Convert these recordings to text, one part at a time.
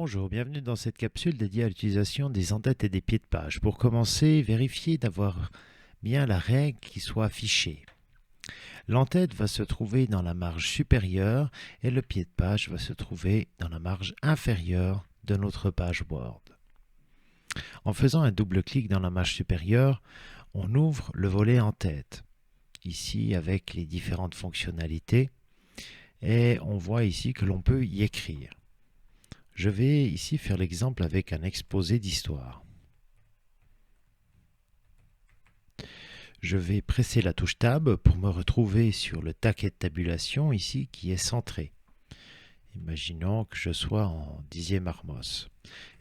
Bonjour, bienvenue dans cette capsule dédiée à l'utilisation des en-têtes et des pieds de page. Pour commencer, vérifiez d'avoir bien la règle qui soit affichée. L'en-tête va se trouver dans la marge supérieure et le pied de page va se trouver dans la marge inférieure de notre page Word. En faisant un double-clic dans la marge supérieure, on ouvre le volet en-tête, ici avec les différentes fonctionnalités, et on voit ici que l'on peut y écrire. Je vais ici faire l'exemple avec un exposé d'histoire. Je vais presser la touche Tab pour me retrouver sur le taquet de tabulation ici qui est centré. Imaginons que je sois en 10e Armos.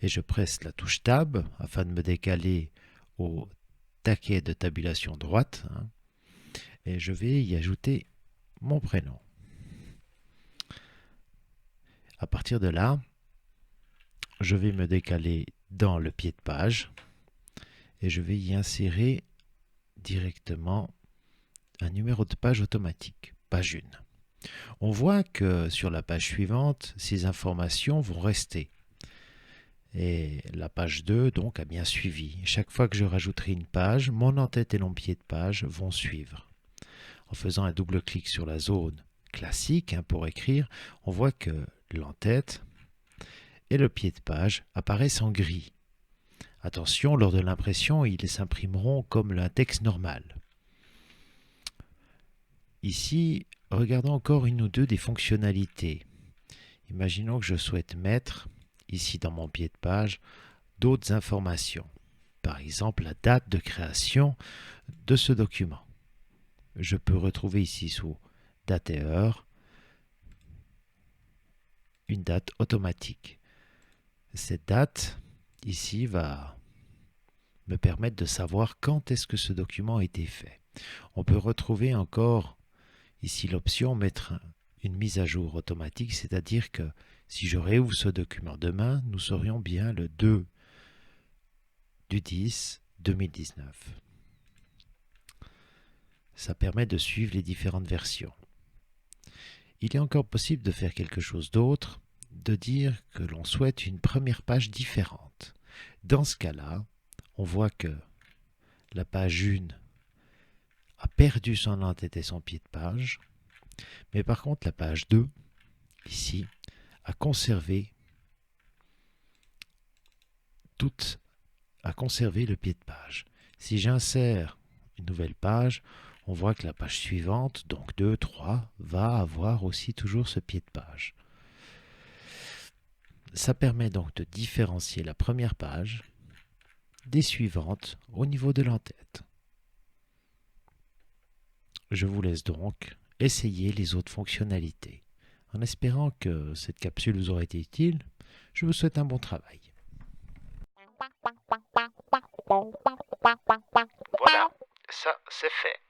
Et je presse la touche Tab afin de me décaler au taquet de tabulation droite. Et je vais y ajouter mon prénom. À partir de là, je vais me décaler dans le pied de page et je vais y insérer directement un numéro de page automatique, page 1. On voit que sur la page suivante, ces informations vont rester. Et la page 2 donc a bien suivi. Chaque fois que je rajouterai une page, mon en-tête et mon pied de page vont suivre. En faisant un double-clic sur la zone classique pour écrire, on voit que l'en-tête et le pied de page apparaissent en gris. Attention, lors de l'impression, ils s'imprimeront comme un texte normal. Ici, regardons encore une ou deux des fonctionnalités. Imaginons que je souhaite mettre, ici dans mon pied de page, d'autres informations. Par exemple, la date de création de ce document. Je peux retrouver ici sous date et heure une date automatique. Cette date, ici, va me permettre de savoir quand est-ce que ce document a été fait. On peut retrouver encore ici l'option mettre une mise à jour automatique, c'est-à-dire que si je réouvre ce document demain, nous saurions bien le 2 du 10 2019. Ça permet de suivre les différentes versions. Il est encore possible de faire quelque chose d'autre, de dire que l'on souhaite une première page différente. Dans ce cas-là, on voit que la page 1 a perdu son en-tête et son pied de page, mais par contre la page 2, ici, a conservé le pied de page. Si j'insère une nouvelle page, on voit que la page suivante, donc 2, 3, va avoir aussi toujours ce pied de page. Ça permet donc de différencier la première page des suivantes au niveau de l'en-tête. Je vous laisse donc essayer les autres fonctionnalités. En espérant que cette capsule vous aura été utile, je vous souhaite un bon travail. Voilà, ça c'est fait.